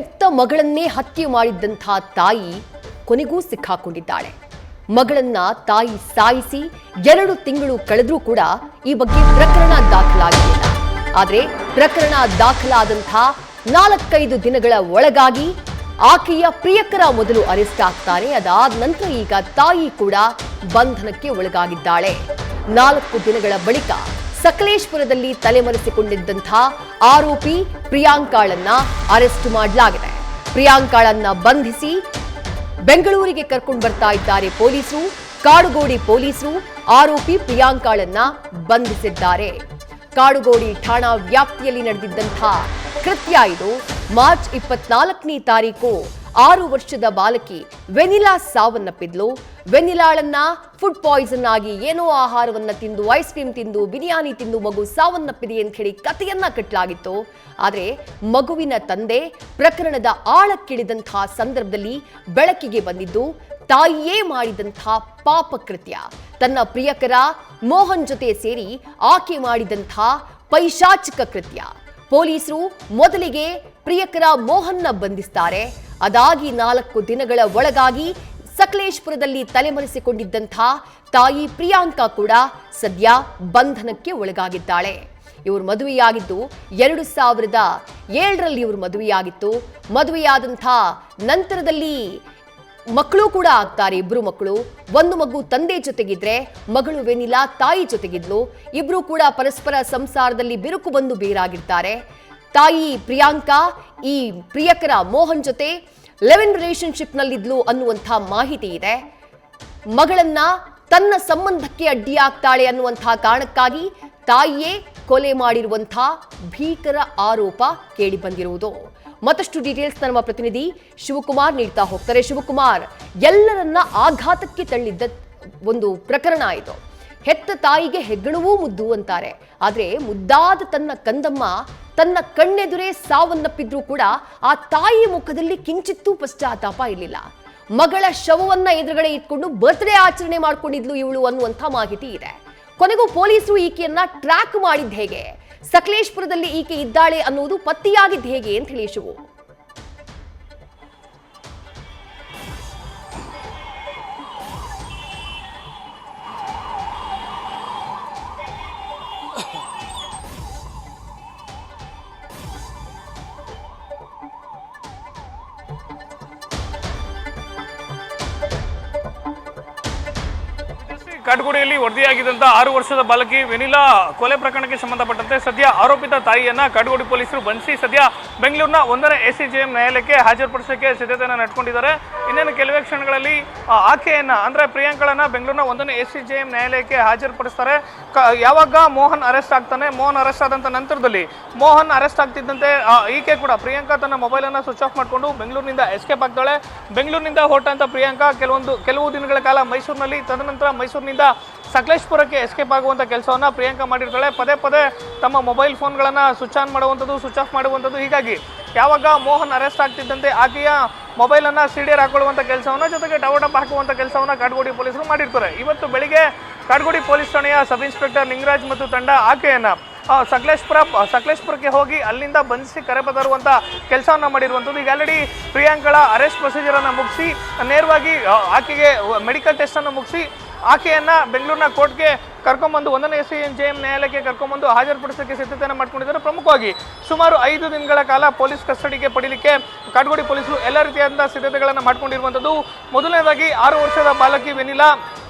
ಹೆತ್ತ ಮಗಳನ್ನೇ ಹತ್ಯೆ ಮಾಡಿದ್ದಂಥ ತಾಯಿ ಕೊನೆಗೂ ಸಿಕ್ಕಾಕೊಂಡಿದ್ದಾಳೆ. ಮಗಳನ್ನ ತಾಯಿ ಸಾಯಿಸಿ 2 ತಿಂಗಳು ಕಳೆದ್ರೂ ಕೂಡ ಈ ಬಗ್ಗೆ ಪ್ರಕರಣ ದಾಖಲಾಗಿಲ್ಲ. ಆದರೆ ಪ್ರಕರಣ ದಾಖಲಾದಂಥ 4-5 ದಿನಗಳ ಒಳಗಾಗಿ ಆಕೆಯ ಪ್ರಿಯಕರ ಮೊದಲು ಅರೆಸ್ಟ್ ಆಗ್ತಾರೆ. ಅದಾದ ನಂತರ ಈಗ ತಾಯಿ ಕೂಡ ಬಂಧನಕ್ಕೆ ಒಳಗಾಗಿದ್ದಾಳೆ. 4 ದಿನಗಳ ಬಳಿಕ ಸಕಲೇಶಪುರದಲ್ಲಿ ತಲೆಮರೆಸಿಕೊಂಡಿದ್ದಂಥ ಆರೋಪಿ ಪ್ರಿಯಾಂಕಾಳನ್ನ ಅರೆಸ್ಟ್ ಮಾಡಲಾಗಿದೆ. ಪ್ರಿಯಾಂಕಾಳನ್ನ ಬಂಧಿಸಿ ಬೆಂಗಳೂರಿಗೆ ಕರ್ಕೊಂಡು ಬರ್ತಾ ಇದ್ದಾರೆ ಪೊಲೀಸರು. ಕಾಡುಗೋಡಿ ಪೊಲೀಸರು ಆರೋಪಿ ಪ್ರಿಯಾಂಕಾಳನ್ನ ಬಂಧಿಸಿದ್ದಾರೆ. ಕಾಡುಗೋಡಿ ಠಾಣಾ ವ್ಯಾಪ್ತಿಯಲ್ಲಿ ನಡೆದಿದ್ದಂಥ ಕೃತ್ಯ ಇದು. ಮಾರ್ಚ್ 24ನೇ ತಾರೀಕು 6 ವರ್ಷದ ಬಾಲಕಿ ವೆನಿಲಾ ಸಾವನ್ನಪ್ಪಿದ್ಲು. ವೆನಿಲಾಳನ್ನ ಫುಡ್ ಪಾಯ್ಸನ್ ಆಗಿ ಏನೋ ಆಹಾರವನ್ನ ತಿಂದು, ಐಸ್ ಕ್ರೀಮ್ ತಿಂದು, ಬಿರಿಯಾನಿ ತಿಂದು ಮಗು ಸಾವನ್ನಪ್ಪಿದೆ ಅಂತ ಹೇಳಿ ಕಥೆಯನ್ನ ಕಟ್ಟಲಾಗಿತ್ತು. ಆದರೆ ಮಗುವಿನ ತಂದೆ ಪ್ರಕರಣದ ಆಳಕ್ಕಿಳಿದಂತಹ ಸಂದರ್ಭದಲ್ಲಿ ಬೆಳಕಿಗೆ ಬಂದಿದ್ದು ತಾಯಿಯೇ ಮಾಡಿದಂಥ ಪಾಪಕೃತ್ಯ. ತನ್ನ ಪ್ರಿಯಕರ ಮೋಹನ್ ಜೊತೆ ಸೇರಿ ಆಕೆ ಮಾಡಿದಂಥ ಪೈಶಾಚಿಕ ಕೃತ್ಯ. ಪೊಲೀಸರು ಮೊದಲಿಗೆ ಪ್ರಿಯಕರ ಮೋಹನ್ನ ಬಂಧಿಸ್ತಾರೆ. ಅದಾಗಿ 4 ದಿನಗಳ ಒಳಗಾಗಿ ಸಕಲೇಶಪುರದಲ್ಲಿ ತಲೆಮರೆಸಿಕೊಂಡಿದ್ದಂಥ ತಾಯಿ ಪ್ರಿಯಾಂಕಾ ಕೂಡ ಸದ್ಯ ಬಂಧನಕ್ಕೆ ಒಳಗಾಗಿದ್ದಾಳೆ. ಇವರು ಮದುವೆಯಾಗಿದ್ದು 2007ರಲ್ಲಿ ಇವರು ಮದುವೆಯಾಗಿತ್ತು. ಮದುವೆಯಾದಂಥ ನಂತರದಲ್ಲಿ ಮಕ್ಕಳು ಕೂಡ ಆಗ್ತಾರೆ. 2 ಮಕ್ಕಳು. 1 ಮಗು ತಂದೆ ಜೊತೆಗಿದ್ರೆ ಮಗಳು ವೆನಿಲಾ ತಾಯಿ ಜೊತೆಗಿದ್ಲು. ಇಬ್ರು ಕೂಡ ಪರಸ್ಪರ ಸಂಸಾರದಲ್ಲಿ ಬಿರುಕು ಬಂದು ಬೇರಾಗಿರ್ತಾರೆ. ತಾಯಿ ಪ್ರಿಯಾಂಕಾ ಈ ಪ್ರಿಯಕರ ಮೋಹನ್ ಜೊತೆ ಲಿವ್-ಇನ್ ರಿಲೇಶನ್ಶಿಪ್ ನಲ್ಲಿದ್ಲು ಅನ್ನುವಂಥ ಮಾಹಿತಿ ಇದೆ. ಮಗಳನ್ನ ತನ್ನ ಸಂಬಂಧಕ್ಕೆ ಅಡ್ಡಿಯಾಗ್ತಾಳೆ ಅನ್ನುವಂಥ ಕಾರಣಕ್ಕಾಗಿ ತಾಯಿಯೇ ಕೊಲೆ ಮಾಡಿರುವಂಥ ಭೀಕರ ಆರೋಪ ಕೇಳಿ ಬಂದಿರುವುದು. ಮತ್ತಷ್ಟು ಡೀಟೇಲ್ಸ್ ನಮ್ಮ ಪ್ರತಿನಿಧಿ ಶಿವಕುಮಾರ್ ನೀಡ್ತಾ ಹೋಗ್ತಾರೆ. ಶಿವಕುಮಾರ್, ಎಲ್ಲರನ್ನ ಆಘಾತಕ್ಕೆ ತಳ್ಳಿದ್ದ ಒಂದು ಪ್ರಕರಣ ಇದು. ಹೆತ್ತ ತಾಯಿಗೆ ಹೆಗ್ಗಣವೂ ಮುದ್ದು ಅಂತಾರೆ. ಆದ್ರೆ ಮುದ್ದಾದ ತನ್ನ ಕಂದಮ್ಮ ತನ್ನ ಕಣ್ಣೆದುರೇ ಸಾವನ್ನಪ್ಪಿದ್ರೂ ಕೂಡ ಆ ತಾಯಿ ಮುಖದಲ್ಲಿ ಕಿಂಚಿತ್ತೂ ಪಶ್ಚಾತ್ತಾಪ ಇರಲಿಲ್ಲ. ಮಗಳ ಶವವನ್ನ ಎದುರುಗಡೆ ಇಟ್ಕೊಂಡು ಬರ್ತ್ಡೇ ಆಚರಣೆ ಮಾಡ್ಕೊಂಡಿದ್ಲು ಇವಳು ಅನ್ನುವಂಥ ಮಾಹಿತಿ ಇದೆ. ಕೊನೆಗೂ ಪೊಲೀಸರು ಈಕೆಯನ್ನ ಟ್ರ್ಯಾಕ್ ಮಾಡಿದ್ದು ಹೇಗೆ, ಸಕಲೇಶಪುರದಲ್ಲಿ ಈಕೆ ಇದ್ದಾಳೆ ಅನ್ನೋದು ಪತ್ತೆಯಾಗಿದ್ದು ಹೇಗೆ ಅಂತ ಹೇಳಿ ಶಿವು? ಕಾಡುಗೋಡಿಯಲ್ಲಿ ವರದಿಯಾಗಿದ್ದಂಥ 6 ವರ್ಷದ ಬಾಲಕಿ ವೆನಿಲಾ ಕೊಲೆ ಪ್ರಕರಣಕ್ಕೆ ಸಂಬಂಧಪಟ್ಟಂತೆ ಸದ್ಯ ಆರೋಪಿತ ತಾಯಿಯನ್ನ ಕಾಡುಗೋಡಿ ಪೊಲೀಸರು ಬಂಧಿಸಿ ಸದ್ಯ ಬೆಂಗಳೂರಿನ 1ನೇ ACJM ನ್ಯಾಯಾಲಯಕ್ಕೆ ಹಾಜರುಪಡಿಸೋಕೆ ಸಿದ್ಧತೆಯನ್ನು ನಡೆಸಿಕೊಂಡಿದ್ದಾರೆ. ಇನ್ನೇನು ಕೆಲವೇ ಕ್ಷಣಗಳಲ್ಲಿ ಆಕೆಯನ್ನ ಅಂದ್ರೆ ಪ್ರಿಯಾಂಕಳನ್ನ ಬೆಂಗಳೂರಿನ 1ನೇ ACJM ನ್ಯಾಯಾಲಯಕ್ಕೆ ಹಾಜರುಪಡಿಸ್ತಾರೆ. ಯಾವಾಗ ಮೋಹನ್ ಅರೆಸ್ಟ್ ಆಗ್ತಾನೆ, ಮೋಹನ್ ಅರೆಸ್ಟ್ ಆದಂತ ನಂತರದಲ್ಲಿ ಮೋಹನ್ ಅರೆಸ್ಟ್ ಆಗ್ತಿದ್ದಂತೆ ಈಕೆ ಕೂಡ ಪ್ರಿಯಾಂಕಾ ತನ್ನ ಮೊಬೈಲ್ ಅನ್ನ ಸ್ವಿಚ್ ಆಫ್ ಮಾಡಿಕೊಂಡು ಬೆಂಗಳೂರಿನಿಂದ ಎಸ್ಕೇಪ್ ಆಗ್ತಾಳೆ. ಬೆಂಗಳೂರಿನಿಂದ ಹೊರಟಂತ ಪ್ರಿಯಾಂಕಾ ಕೆಲವು ದಿನಗಳ ಕಾಲ ಮೈಸೂರಿನಲ್ಲಿ, ತದನಂತರ ಮೈಸೂರಿನಿಂದ ಸಕಲೇಶಪುರಕ್ಕೆ ಎಸ್ಕೇಪ್ ಆಗುವಂತ ಕೆಲಸವನ್ನ ಪ್ರಿಯಾಂಕಾ ಮಾಡಿರ್ತಾಳೆ. ಪದೇ ತಮ್ಮ ಮೊಬೈಲ್ ಫೋನ್ಗಳನ್ನ ಸ್ವಿಚ್ ಆನ್ ಮಾಡುವಂಥದ್ದು, ಸ್ವಿಚ್ ಆಫ್ ಮಾಡುವಂಥದ್ದು. ಹೀಗಾಗಿ ಯಾವಾಗ ಮೋಹನ್ ಅರೆಸ್ಟ್ ಆಗ್ತಿದ್ದಂತೆ ಆಕೆಯ ಮೊಬೈಲ್ ಅನ್ನ ಸಿಡಿಯರ್ ಹಾಕೊಳ್ಳುವಂತ ಕೆಲಸವನ್ನ, ಜೊತೆಗೆ ಟವಟಪ್ ಹಾಕುವಂತ ಕೆಲಸವನ್ನ ಕಾಡುಗೋಡಿ ಪೊಲೀಸರು ಮಾಡಿರ್ತಾರೆ. ಇವತ್ತು ಬೆಳಿಗ್ಗೆ ಕಾಡುಗೋಡಿ ಪೊಲೀಸ್ ಠಾಣೆಯ ಸಬ್ ಇನ್ಸ್ಪೆಕ್ಟರ್ ಲಿಂಗರಾಜ್ ಮತ್ತು ತಂಡ ಆಕೆಯನ್ನ ಸಕಲೇಶಪುರಕ್ಕೆ ಹೋಗಿ ಅಲ್ಲಿಂದ ಬಂಧಿಸಿ ಕರೆತರುವಂತ ಕೆಲಸವನ್ನ ಮಾಡಿರುವಂಥದ್ದು. ಈಗ ಆಲ್ರೆಡಿ ಪ್ರಿಯಾಂಕಳ ಅರೆಸ್ಟ್ ಪ್ರೊಸೀಜರ್ ಅನ್ನ ಮುಗಿಸಿ ನೇರವಾಗಿ ಆಕೆಗೆ ಮೆಡಿಕಲ್ ಟೆಸ್ಟ್ ಅನ್ನು ಮುಗಿಸಿ ಆಕೆಯನ್ನ ಬೆಂಗಳೂರಿನ ಕೋರ್ಟ್ಗೆ ಕರ್ಕೊಂಡ್ಬಂದು 1ನೇ ACJM ನ್ಯಾಯಾಲಯಕ್ಕೆ ಕರ್ಕೊಂಡ್ಬಂದು ಹಾಜರುಪಡಿಸೋಕೆ ಸಿದ್ಧತೆಯನ್ನು ಮಾಡ್ಕೊಂಡಿದ್ದಾರೆ. ಪ್ರಮುಖವಾಗಿ ಸುಮಾರು 5 ದಿನಗಳ ಕಾಲ ಪೊಲೀಸ್ ಕಸ್ಟಡಿಗೆ ಪಡೀಲಿಕ್ಕೆ ಕಾಡುಗೋಡಿ ಪೊಲೀಸರು ಎಲ್ಲ ರೀತಿಯಾದಂತಹ ಸಿದ್ಧತೆಗಳನ್ನು ಮಾಡ್ಕೊಂಡಿರುವಂಥದ್ದು. ಮೊದಲನೇದಾಗಿ 6 ವರ್ಷದ ಬಾಲಕಿ ವೆನಿಲಾ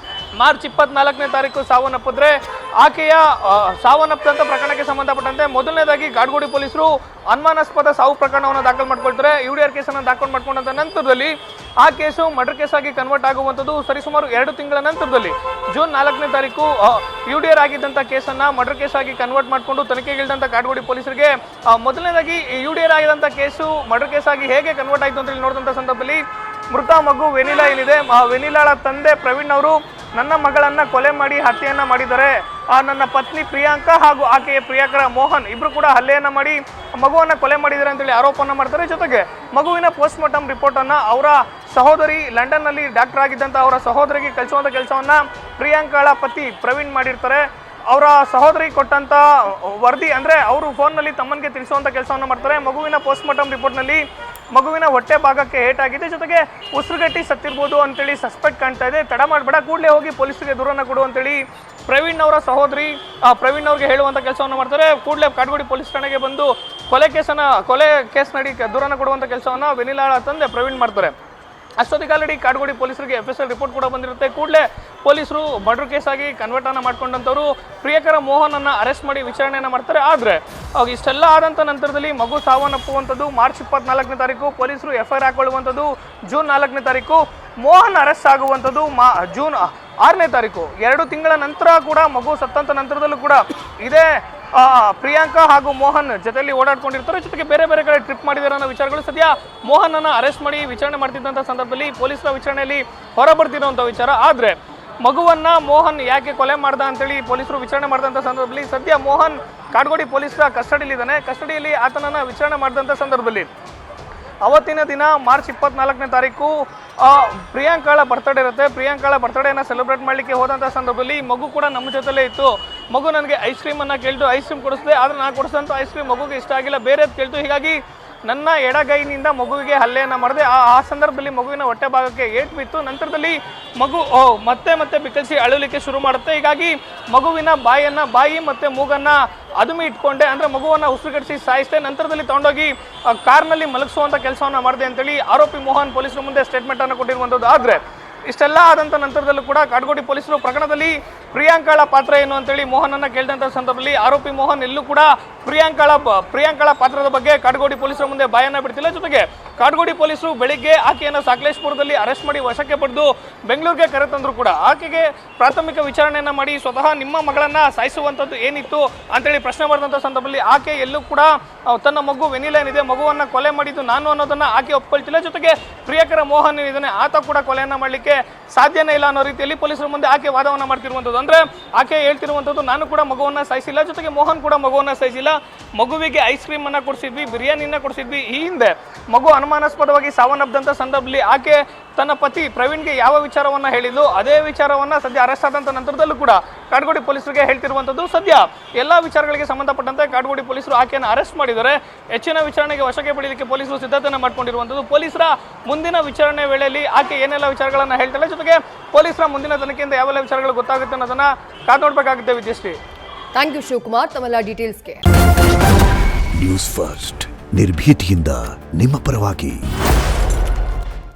ಮಾರ್ಚ್ 24ನೇ ತಾರೀಕು ಸಾವನ್ನಪ್ಪಿದ್ರೆ ಆಕೆಯ ಸಾವನ್ನಪ್ಪಂತ ಪ್ರಕರಣಕ್ಕೆ ಸಂಬಂಧಪಟ್ಟಂತೆ ಮೊದಲನೇದಾಗಿ ಕಾಡುಗೋಡಿ ಪೊಲೀಸರು ಅನುಮಾನಾಸ್ಪದ ಸಾವು ಪ್ರಕರಣವನ್ನು ದಾಖಲು ಮಾಡ್ಕೊಳ್ತಾರೆ. UDR ಕೇಸನ್ನು ದಾಖಲು ಮಾಡ್ಕೊಂಡಂತ ನಂತರದಲ್ಲಿ ಆ ಕೇಸು ಮರ್ಡರ್ ಕೇಸ್ ಆಗಿ ಕನ್ವರ್ಟ್ ಆಗುವಂಥದ್ದು ಸರಿಸುಮಾರು 2 ತಿಂಗಳ ನಂತರದಲ್ಲಿ ಜೂನ್ 4ನೇ ತಾರೀಕು UDR ಆಗಿದ್ದಂಥ ಕೇಸನ್ನು ಮರ್ಡರ್ ಕೇಸ್ ಆಗಿ ಕನ್ವರ್ಟ್ ಮಾಡಿಕೊಂಡು ತನಿಖೆಗಿಳಿದಂಥ ಕಾಡುಗೋಡಿ ಪೊಲೀಸರಿಗೆ ಮೊದಲನೇದಾಗಿ UDR ಆಗಿದಂಥ ಕೇಸು ಮರ್ಡರ್ ಕೇಸ್ ಆಗಿ ಹೇಗೆ ಕನ್ವರ್ಟ್ ಆಯಿತು ಅಂತ ಹೇಳಿ ನೋಡಿದಂಥ ಸಂದರ್ಭದಲ್ಲಿ ಮೃತ ಮಗು ವೆನಿಲಾ ಏನಿದೆ, ವೆನಿಲಾಳ ತಂದೆ ಪ್ರವೀಣ್ ಅವರು ನನ್ನ ಮಗಳನ್ನ ಕೊಲೆ ಮಾಡಿ ಹತ್ಯೆಯನ್ನ ಮಾಡಿದ್ದಾರೆ. ನನ್ನ ಪತ್ನಿ ಪ್ರಿಯಾಂಕಾ ಹಾಗೂ ಆಕೆಯ ಪ್ರಿಯಕರ ಮೋಹನ್ ಇಬ್ರು ಕೂಡ ಹಲ್ಲೆಯನ್ನ ಮಾಡಿ ಮಗುವನ್ನ ಕೊಲೆ ಮಾಡಿದ್ದಾರೆ ಅಂತೇಳಿ ಆರೋಪವನ್ನು ಮಾಡ್ತಾರೆ. ಜೊತೆಗೆ ಮಗುವಿನ ಪೋಸ್ಟ್ ಮಾರ್ಟಮ್ ರಿಪೋರ್ಟ್ ಅನ್ನ ಅವರ ಸಹೋದರಿ ಲಂಡನ್ ನಲ್ಲಿ ಡಾಕ್ಟರ್ ಆಗಿದ್ದಂತ ಅವರ ಸಹೋದರಿಗೆ ಕಳಿಸುವಂತ ಕೆಲಸವನ್ನ ಪ್ರಿಯಾಂಕಾಳ ಪತಿ ಪ್ರವೀಣ್ ಮಾಡಿರ್ತಾರೆ. ಅವರ ಸಹೋದರಿ ಕೊಟ್ಟಂತ ವರದಿ ಅಂದ್ರೆ ಅವರು ಫೋನ್ನಲ್ಲಿ ತಮ್ಮನಿಗೆ ತಿಳಿಸುವಂತ ಕೆಲಸವನ್ನು ಮಾಡ್ತಾರೆ. ಮಗುವಿನ ಪೋಸ್ಟ್ ಮಾರ್ಟಮ್ ರಿಪೋರ್ಟ್ನಲ್ಲಿ ಮಗುವಿನ ಹೊಟ್ಟೆ ಭಾಗಕ್ಕೆ ಏಟಾಗಿದೆ, ಜೊತೆಗೆ ಉಸಿರುಗಟ್ಟಿ ಸತ್ತಿರ್ಬೋದು ಅಂತೇಳಿ ಸಸ್ಪೆಕ್ಟ್ ಕಾಣ್ತಾ ಇದೆ. ತಡ ಮಾಡಬೇಡ, ಕೂಡಲೇ ಹೋಗಿ ಪೊಲೀಸರಿಗೆ ದೂರನ್ನ ಕೊಡು ಅಂತೇಳಿ ಪ್ರವೀಣ್ ಅವರ ಸಹೋದರಿ ಪ್ರವೀಣ್ ಅವ್ರಿಗೆ ಹೇಳುವಂತ ಕೆಲಸವನ್ನು ಮಾಡ್ತಾರೆ. ಕೂಡಲೇ ಕಾಡ್ಗೋಡಿ ಪೊಲೀಸ್ ಠಾಣೆಗೆ ಬಂದು ಕೊಲೆ ಕೇಸ್ ನಡಿ ದೂರನ್ನ ಕೊಡುವಂತ ಕೆಲಸವನ್ನ ವೆನಿಲಾ ತಂದೆ ಪ್ರವೀಣ್ ಮಾಡ್ತಾರೆ. ಅಷ್ಟೊತ್ತಿಗೆ ಆಲ್ರೆಡಿ ಕಾಡ್ಗೋಡಿ ಪೊಲೀಸರಿಗೆ FSL ರಿಪೋರ್ಟ್ ಕೂಡ ಬಂದಿರುತ್ತೆ. ಕೂಡಲೇ ಪೊಲೀಸರು ಮರ್ಡರ್ ಕೇಸ್ ಆಗಿ ಕನ್ವರ್ಟ್ ಅನ್ನ ಮಾಡ್ಕೊಂಡಂತವರು ಪ್ರಿಯಕರ ಮೋಹನ್ ಅನ್ನ ಅರೆಸ್ಟ್ ಮಾಡಿ ವಿಚಾರಣೆಯನ್ನ ಮಾಡ್ತಾರೆ. ಆದ್ರೆ ಇಷ್ಟೆಲ್ಲ ಆದಂತ ನಂತರದಲ್ಲಿ ಮಗು ಸಾವನ್ನಪ್ಪುವಂಥದ್ದು ಮಾರ್ಚ್ 24ನೇ ತಾರೀಕು, ಪೊಲೀಸರು FIR ಹಾಕೊಳ್ಳುವಂಥದ್ದು ಜೂನ್ 4ನೇ ತಾರೀಕು, ಮೋಹನ್ ಅರೆಸ್ಟ್ ಆಗುವಂಥದ್ದು ಜೂನ್ 6ನೇ ತಾರೀಕು. 2 ತಿಂಗಳ ನಂತರ ಕೂಡ ಮಗು ಸತ್ತಂತ ನಂತರದಲ್ಲೂ ಕೂಡ ಇದೇ ಪ್ರಿಯಾಂಕಾ ಹಾಗೂ ಮೋಹನ್ ಜೊತೆಯಲ್ಲಿ ಓಡಾಡ್ಕೊಂಡಿರ್ತಾರೆ. ಜೊತೆಗೆ ಬೇರೆ ಬೇರೆ ಕಡೆ ಟ್ರಿಪ್ ಮಾಡಿದಾರೆ ಅನ್ನೋ ವಿಚಾರಗಳು ಸದ್ಯ ಮೋಹನ್ ಅನ್ನ ಅರೆಸ್ಟ್ ಮಾಡಿ ವಿಚಾರಣೆ ಮಾಡ್ತಿದ್ದಂಥ ಸಂದರ್ಭದಲ್ಲಿ ಪೊಲೀಸರ ವಿಚಾರಣೆಯಲ್ಲಿ ಹೊರಬರ್ತಿರುವಂಥ ವಿಚಾರ. ಆದ್ರೆ ಮಗುವನ್ನ ಮೋಹನ್ ಯಾಕೆ ಕೊಲೆ ಮಾಡ್ದ ಅಂತೇಳಿ ಪೊಲೀಸರು ವಿಚಾರಣೆ ಮಾಡಿದಂಥ ಸಂದರ್ಭದಲ್ಲಿ ಸದ್ಯ ಮೋಹನ್ ಕಾಡ್ಗೋಡಿ ಪೊಲೀಸರ ಕಸ್ಟಡಿಯಲ್ಲಿದ್ದಾನೆ. ಕಸ್ಟಡಿಯಲ್ಲಿ ಆತನನ್ನ ವಿಚಾರಣೆ ಮಾಡಿದಂಥ ಸಂದರ್ಭದಲ್ಲಿ ಅವತ್ತಿನ ದಿನ ಮಾರ್ಚ್ 24ನೇ ತಾರೀಕು ಪ್ರಿಯಾಂಕಾಳ ಬರ್ತಡೇ ಇರುತ್ತೆ. ಪ್ರಿಯಾಂಕಾಳ ಬರ್ತಡೇನ ಸೆಲೆಬ್ರೇಟ್ ಮಾಡಲಿಕ್ಕೆ ಹೋದಂಥ ಸಂದರ್ಭದಲ್ಲಿ ಮಗು ಕೂಡ ನಮ್ಮ ಜೊತೆಲೇ ಇತ್ತು. ಮಗು ನನಗೆ ಐಸ್ ಕ್ರೀಮನ್ನು ಕೇಳ್ತು, ಐಸ್ ಕ್ರೀಮ್ ಕೊಡಿಸಿದೆ. ಆದರೆ ನಾನು ಕೊಡಿಸಿದಂಥ ಐಸ್ ಕ್ರೀಮ್ ಮಗುಗೆ ಇಷ್ಟ ಆಗಿಲ್ಲ, ಬೇರೆದು ಕೇಳ್ತು. ಹೀಗಾಗಿ ನನ್ನ ಎಡಗೈನಿಂದ ಮಗುವಿಗೆ ಹಲ್ಲೆಯನ್ನು ಮಾಡಿದೆ. ಆ ಸಂದರ್ಭದಲ್ಲಿ ಮಗುವಿನ ಹೊಟ್ಟೆ ಭಾಗಕ್ಕೆ ಏಟು ಬಿತ್ತು. ನಂತರದಲ್ಲಿ ಮಗು ಮತ್ತೆ ಬಿಕ್ಕಳಿಸಿ ಅಳಲಿಕ್ಕೆ ಶುರು ಮಾಡುತ್ತೆ. ಹೀಗಾಗಿ ಮಗುವಿನ ಬಾಯಿ ಮತ್ತು ಮೂಗನ್ನು ಅದುಮಿ ಇಟ್ಕೊಂಡೆ, ಅಂದರೆ ಮಗುವನ್ನು ಉಸಿರುಗಟ್ಟಿಸಿ ಸಾಯಿಸಿದೆ. ನಂತರದಲ್ಲಿ ತಗೊಂಡೋಗಿ ಕಾರ್ನಲ್ಲಿ ಮಲಗಿಸುವಂಥ ಕೆಲಸವನ್ನು ಮಾಡಿದೆ ಅಂತೇಳಿ ಆರೋಪಿ ಮೋಹನ್ ಪೊಲೀಸರ ಮುಂದೆ ಸ್ಟೇಟ್ಮೆಂಟನ್ನು ಕೊಟ್ಟಿರುವಂಥದ್ದು. ಆದರೆ ಇಷ್ಟೆಲ್ಲ ಆದಂಥ ನಂತರದಲ್ಲೂ ಕೂಡ ಕಾಡ್ಗೋಡಿ ಪೊಲೀಸರು ಪ್ರಕರಣದಲ್ಲಿ ಪ್ರಿಯಾಂಕಾಳ ಪಾತ್ರ ಏನು ಅಂತೇಳಿ ಮೋಹನನ್ನ ಕೇಳಿದಂಥ ಸಂದರ್ಭದಲ್ಲಿ ಆರೋಪಿ ಮೋಹನ್ ಎಲ್ಲೂ ಕೂಡ ಪ್ರಿಯಾಂಕಾಳ ಪಾತ್ರದ ಬಗ್ಗೆ ಕಾಡ್ಗೋಡಿ ಪೊಲೀಸರ ಮುಂದೆ ಬಾಯನ್ನ ಬಿಡ್ತಿಲ್ಲ. ಜೊತೆಗೆ ಕಾಡ್ಗೋಡಿ ಪೊಲೀಸರು ಬೆಳಿಗ್ಗೆ ಆಕೆಯನ್ನು ಸಕಲೇಶ್ಪುರದಲ್ಲಿ ಅರೆಸ್ಟ್ ಮಾಡಿ ವಶಕ್ಕೆ ಪಡೆದು ಬೆಂಗಳೂರಿಗೆ ಕರೆತಂದ್ರು ಕೂಡ ಆಕೆಗೆ ಪ್ರಾಥಮಿಕ ವಿಚಾರಣೆಯನ್ನ ಮಾಡಿ ಸ್ವತಃ ನಿಮ್ಮ ಮಗಳನ್ನ ಸಾಯಿಸುವಂಥದ್ದು ಏನಿತ್ತು ಅಂತೇಳಿ ಪ್ರಶ್ನೆ ಮಾಡಿದಂಥ ಸಂದರ್ಭದಲ್ಲಿ ಆಕೆ ಎಲ್ಲೂ ಕೂಡ ತನ್ನ ಮಗು ವೆನಿಲಾ ಏನಿದೆ ಮಗುವನ್ನ ಕೊಲೆ ಮಾಡಿದ್ದು ನಾನು ಅನ್ನೋದನ್ನ ಆಕೆ ಒಪ್ಕೊಳ್ತಿಲ್ಲ. ಜೊತೆಗೆ ಪ್ರಿಯಕರ ಮೋಹನ್ ಏನಿದ್ದಾನೆ ಆತ ಕೂಡ ಕೊಲೆಯನ್ನ ಮಾಡಲಿಕ್ಕೆ ಸಾಧ್ಯನೇ ಇಲ್ಲ ಅನ್ನೋ ರೀತಿಯಲ್ಲಿ ಪೊಲೀಸರ ಮುಂದೆ ಆಕೆ ವಾದವನ್ನ ಮಾಡ್ತಿರುವಂಥದ್ದು. ಅಂದ್ರೆ ಆಕೆ ಹೇಳ್ತಿರುವಂಥದ್ದು ನಾನು ಕೂಡ ಮಗುವನ್ನ ಸಾಯಿಸಿಲ್ಲ, ಜೊತೆಗೆ ಮೋಹನ್ ಕೂಡ ಮಗುವನ್ನ ಸಾಯಿಸಿಲ್ಲ, ಮಗುವಿಗೆ ಐಸ್ ಕ್ರೀಮ್ ಅನ್ನ ಕೊಡಿಸಿದ್ವಿ, ಬಿರಿಯಾನಿನ ಕೊಡಿಸಿದ್ವಿ. ಈ ಹಿಂದೆ ಮಗು ಅನುಮಾನಾಸ್ಪದವಾಗಿ ಸಾವನ್ನಪ್ಪದಂತ ಸಂದರ್ಭದಲ್ಲಿ ಆಕೆ ತನ್ನ ಪತಿ ಪ್ರವೀಣ್ಗೆ ಯಾವ ವಿಚಾರವನ್ನ ಹೇಳಿದ್ಲು ಅದೇ ವಿಚಾರವನ್ನ ಸದ್ಯ ಅರೆಸ್ಟ್ ಆದಂತ ನಂತರದಲ್ಲೂ ಕೂಡ ಕಾಡ್ಗೋಡಿ ಪೊಲೀಸರಿಗೆ ಹೇಳ್ತಿರುವಂಥದ್ದು. ಸದ್ಯ ಎಲ್ಲಾ ವಿಚಾರಗಳಿಗೆ ಸಂಬಂಧಪಟ್ಟಂತೆ ಕಾಡ್ಗೋಡಿ ಪೊಲೀಸರು ಆಕೆಯನ್ನು ಅರೆಸ್ಟ್ ಮಾಡಿದ್ದಾರೆ. ಹೆಚ್ಚಿನ ವಿಚಾರಣೆಗೆ ವಶಕ್ಕೆ ಪಡೆಯಲಿಕ್ಕೆ ಪೊಲೀಸರು ಸಿದ್ಧತೆಯನ್ನು ಮಾಡ್ಕೊಂಡಿರುವಂಥದ್ದು. ಪೊಲೀಸರ ಮುಂದಿನ ವಿಚಾರಣೆ ವೇಳೆಯಲ್ಲಿ ಆಕೆ ಏನೆಲ್ಲ ವಿಚಾರಗಳನ್ನ ಹೇಳ್ತಾಳೆ, ಜೊತೆಗೆ ಪೊಲೀಸರ ಮುಂದಿನ ತನಿಖೆಯಿಂದ ಯಾವೆಲ್ಲ ವಿಚಾರಗಳು ಗೊತ್ತಾಗುತ್ತೆ ಅನ್ನೋದನ್ನ ಕಾದು ನೋಡಬೇಕಾಗುತ್ತೆ. ವಿದ್ಯಶ್ರೀ, ಥ್ಯಾಂಕ್ ಯು ಶಿವಕುಮಾರ್ ತಮ್ಮೆಲ್ಲ ಡೀಟೇಲ್ಸ್ಗೆ. ನ್ಯೂಸ್ ಫಸ್ಟ್ ನಿರ್ಭೀತಿಯಿಂದ ನಿಮ್ಮ ಪರವಾಗಿ.